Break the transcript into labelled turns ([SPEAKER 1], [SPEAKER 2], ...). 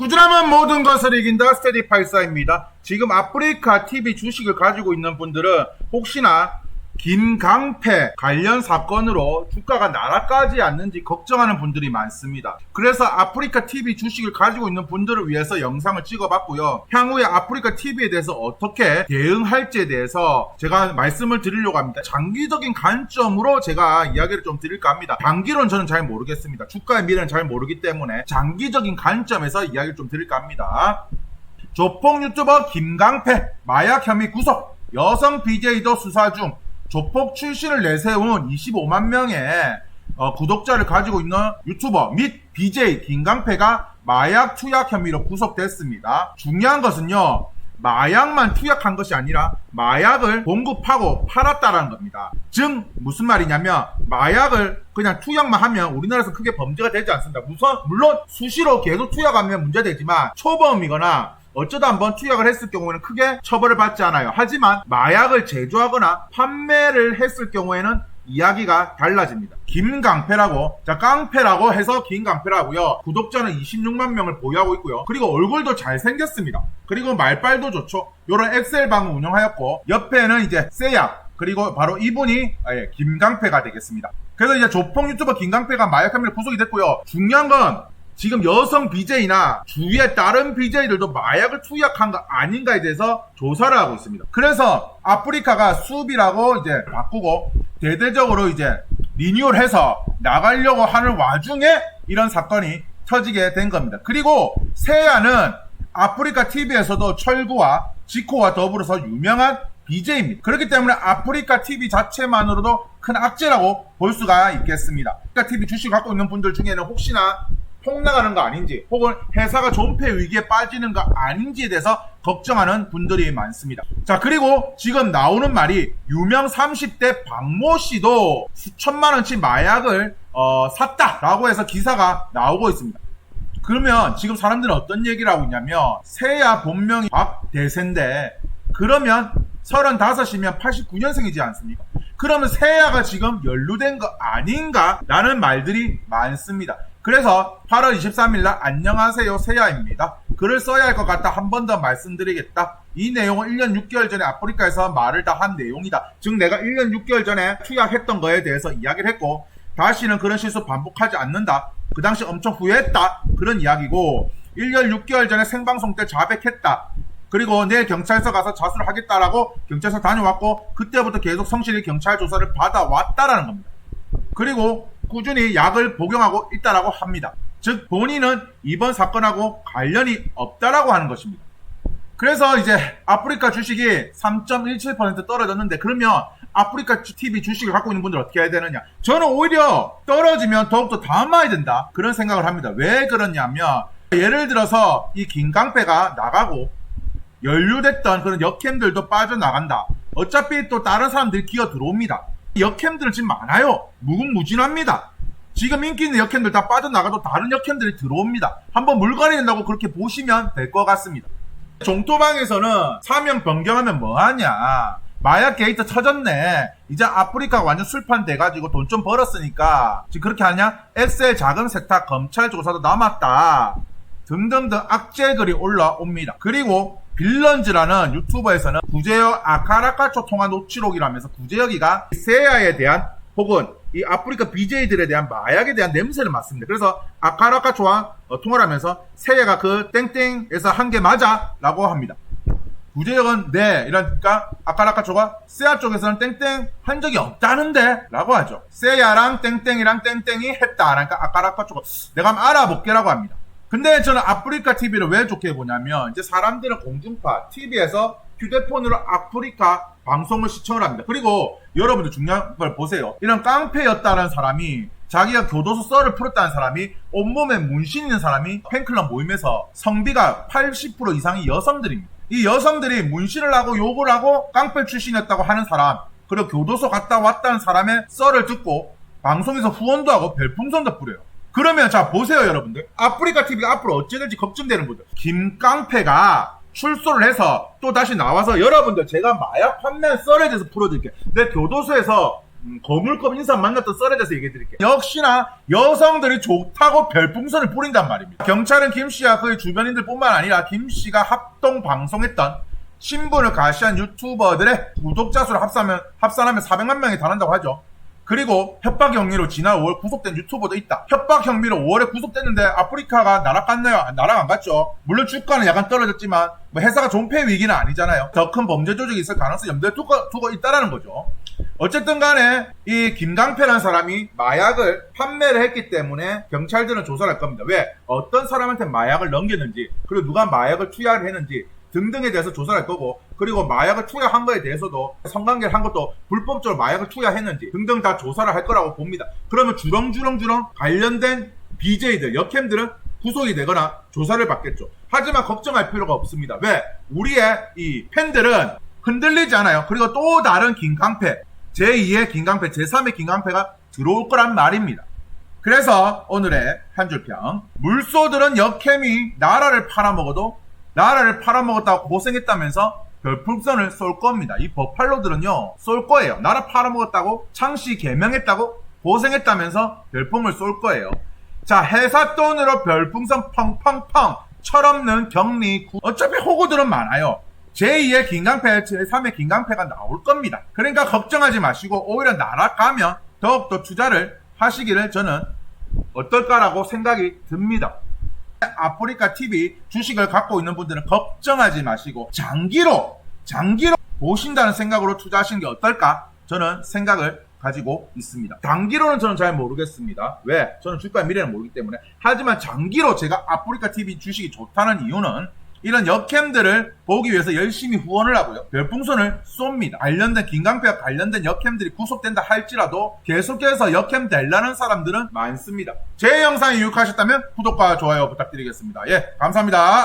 [SPEAKER 1] 꾸준함은 모든 것을 이긴다 스테디84입니다. 지금 아프리카 TV 주식을 가지고 있는 분들은 혹시나 김강패 관련 사건으로 주가가 날아가지 않는지 걱정하는 분들이 많습니다. 그래서 아프리카 TV 주식을 가지고 있는 분들을 위해서 영상을 찍어봤고요. 향후에 아프리카 TV에 대해서 어떻게 대응할지에 대해서 제가 말씀을 드리려고 합니다. 장기적인 관점으로 제가 이야기를 좀 드릴까 합니다. 단기로는 저는 잘 모르겠습니다. 주가의 미래는 잘 모르기 때문에 장기적인 관점에서 이야기를 좀 드릴까 합니다. 조폭 유튜버 김강패 마약 혐의 구속, 여성 BJ도 수사 중. 조폭 출신을 내세운 25만 명의 구독자를 가지고 있는 유튜버 및 BJ 김강패가 마약 투약 혐의로 구속됐습니다. 중요한 것은요, 마약만 투약한 것이 아니라 마약을 공급하고 팔았다라는 겁니다. 즉 무슨 말이냐면 마약을 그냥 투약만 하면 우리나라에서 크게 범죄가 되지 않습니다. 물론 수시로 계속 투약하면 문제되지만 초범이거나 어쩌다 한번 투약을 했을 경우에는 크게 처벌을 받지 않아요. 하지만 마약을 제조하거나 판매를 했을 경우에는 이야기가 달라집니다. 김강패라고, 자 깡패라고 해서 김강패라고요. 구독자는 26만 명을 보유하고 있고요. 그리고 얼굴도 잘생겼습니다. 그리고 말빨도 좋죠. 요런 엑셀방을 운영하였고 옆에는 이제 세야, 그리고 바로 이분이 김강패가 되겠습니다. 그래서 이제 조폭 유튜버 김강패가 마약 혐의로 구속이 됐고요. 중요한 건 지금 여성 BJ나 주위의 다른 BJ들도 마약을 투약한 거 아닌가에 대해서 조사를 하고 있습니다. 그래서 아프리카가 수비라고 이제 바꾸고 대대적으로 이제 리뉴얼해서 나가려고 하는 와중에 이런 사건이 터지게 된 겁니다. 그리고 세야는 아프리카 TV에서도 철구와 지코와 더불어서 유명한 BJ입니다. 그렇기 때문에 아프리카 TV 자체만으로도 큰 악재라고 볼 수가 있겠습니다. 아프리카 TV 주식 갖고 있는 분들 중에는 혹시나 폭나가는 거 아닌지 혹은 회사가 존폐 위기에 빠지는 거 아닌지에 대해서 걱정하는 분들이 많습니다. 자, 그리고 지금 나오는 말이 유명 30대 박모 씨도 수천만 원치 마약을 샀다라고 해서 기사가 나오고 있습니다. 그러면 지금 사람들은 어떤 얘기를 하고 있냐면 세야 본명이 박대세인데 그러면 35이면 89년생이지 않습니까? 그러면 세야가 지금 연루된 거 아닌가? 라는 말들이 많습니다. 그래서 8월 23일 날 안녕하세요 세야입니다. 글을 써야 할 것 같다. 한 번 더 말씀드리겠다. 이 내용은 1년 6개월 전에 아프리카에서 말을 다 한 내용이다. 즉 내가 1년 6개월 전에 투약했던 거에 대해서 이야기를 했고 다시는 그런 실수 반복하지 않는다. 그 당시 엄청 후회했다. 그런 이야기고 1년 6개월 전에 생방송 때 자백했다. 그리고 내일 경찰서 가서 자수를 하겠다라고 경찰서 다녀왔고 그때부터 계속 성실히 경찰 조사를 받아왔다라는 겁니다. 그리고 꾸준히 약을 복용하고 있다라고 합니다. 즉 본인은 이번 사건하고 관련이 없다라고 하는 것입니다. 그래서 이제 아프리카 주식이 3.17% 떨어졌는데 그러면 아프리카 TV 주식을 갖고 있는 분들 어떻게 해야 되느냐? 저는 오히려 떨어지면 더욱더 담아야 된다 그런 생각을 합니다. 왜 그러냐면 예를 들어서 이 김강패가 나가고 연루됐던 그런 역캠들도 빠져나간다. 어차피 또 다른 사람들이 기어 들어옵니다. 역캠들은 지금 많아요. 무궁무진합니다. 지금 인기 있는 역캠들 다 빠져나가도 다른 역캠들이 들어옵니다. 한번 물갈이 된다고 그렇게 보시면 될 것 같습니다. 종토방에서는 사면 변경하면 뭐하냐, 마약 게이트 터졌네, 이제 아프리카 완전 술판 돼가지고 돈 좀 벌었으니까 지금 그렇게 하냐, 엑셀 자금 세탁 검찰 조사도 남았다 등등등 악재글이 올라옵니다. 그리고 빌런즈라는 유튜버에서는 구제역 아카라카초 통화 녹취록이라면서 구제역이가 세야에 대한 혹은 이 아프리카 BJ들에 대한 마약에 대한 냄새를 맡습니다. 그래서 아카라카초와 통화를 하면서 세야가 그 땡땡에서 한 게 맞아 라고 합니다. 구제역은 네 이러니까 아카라카초가 세야 쪽에서는 땡땡 한 적이 없다는데 라고 하죠. 세야랑 땡땡이랑 땡땡이 했다. 그러니까 아카라카초가 내가 한번 알아볼게 라고 합니다. 근데 저는 아프리카 TV를 왜 좋게 보냐면 이제 사람들은 공중파 TV에서 휴대폰으로 아프리카 방송을 시청을 합니다. 그리고 여러분들 중요한 걸 보세요. 이런 깡패였다는 사람이, 자기가 교도소 썰을 풀었다는 사람이, 온몸에 문신 있는 사람이 팬클럽 모임에서 성비가 80% 이상이 여성들입니다. 이 여성들이 문신을 하고 욕을 하고 깡패 출신이었다고 하는 사람, 그리고 교도소 갔다 왔다는 사람의 썰을 듣고 방송에서 후원도 하고 별풍선도 뿌려요. 그러면 자 보세요 여러분들, 아프리카 TV가 앞으로 어찌 될지 걱정되는 분들, 김깡패가 출소를 해서 또 다시 나와서 여러분들 제가 마약 판매한 썰에 대해서 풀어드릴게요. 내 교도소에서 거물급 인사 만났던 썰에 대해서 얘기해 드릴게요. 역시나 여성들이 좋다고 별풍선을 뿌린단 말입니다. 경찰은 김씨와 그의 주변인들 뿐만 아니라 김씨가 합동 방송했던 신분을 가시한 유튜버들의 구독자 수를 합산하면 400만 명에 달한다고 하죠. 그리고 협박 혐의로 지난 5월 구속된 유튜버도 있다. 협박 혐의로 5월에 구속됐는데 아프리카가 날아갔나요? 날아간 갔죠. 물론 주가는 약간 떨어졌지만 뭐 회사가 존폐 위기는 아니잖아요. 더 큰 범죄 조직이 있을 가능성이 염두에 두고 있다라는 거죠. 어쨌든 간에 이 김강패라는 사람이 마약을 판매를 했기 때문에 경찰들은 조사를 할 겁니다. 왜? 어떤 사람한테 마약을 넘겼는지, 그리고 누가 마약을 투약을 했는지 등등에 대해서 조사를 할 거고, 그리고 마약을 투약한 거에 대해서도 성관계를 한 것도 불법적으로 마약을 투약했는지 등등 다 조사를 할 거라고 봅니다. 그러면 주렁주렁 관련된 BJ들, 여캠들은 구속이 되거나 조사를 받겠죠. 하지만 걱정할 필요가 없습니다. 왜? 우리의 이 팬들은 흔들리지 않아요. 그리고 또 다른 김강패, 제2의 김강패, 제3의 김강패가 들어올 거란 말입니다. 그래서 오늘의 한 줄평, 물소들은 여캠이 나라를 팔아먹었다고 고생했다면서 별풍선을 쏠 겁니다. 이 버팔로들은요, 쏠 거예요. 나라 팔아먹었다고, 창씨 개명했다고, 고생했다면서 별풍을 쏠 거예요. 자, 회사 돈으로 별풍선 펑펑펑 철없는 격리, 어차피 호구들은 많아요. 제2의 김강패, 제3의 김강패가 나올 겁니다. 그러니까 걱정하지 마시고 오히려 날아가면 더욱더 투자를 하시기를 저는 어떨까라고 생각이 듭니다. 아프리카 TV 주식을 갖고 있는 분들은 걱정하지 마시고 장기로 보신다는 생각으로 투자하시는 게 어떨까? 저는 생각을 가지고 있습니다. 단기로는 저는 잘 모르겠습니다. 왜? 저는 주가의 미래는 모르기 때문에. 하지만 장기로 제가 아프리카 TV 주식이 좋다는 이유는 이런 여캠들을 보기 위해서 열심히 후원을 하고요. 별풍선을 쏩니다. 관련된 김강패와 관련된 여캠들이 구속된다 할지라도 계속해서 여캠 되려는 사람들은 많습니다. 제 영상이 유익하셨다면 구독과 좋아요 부탁드리겠습니다. 예, 감사합니다.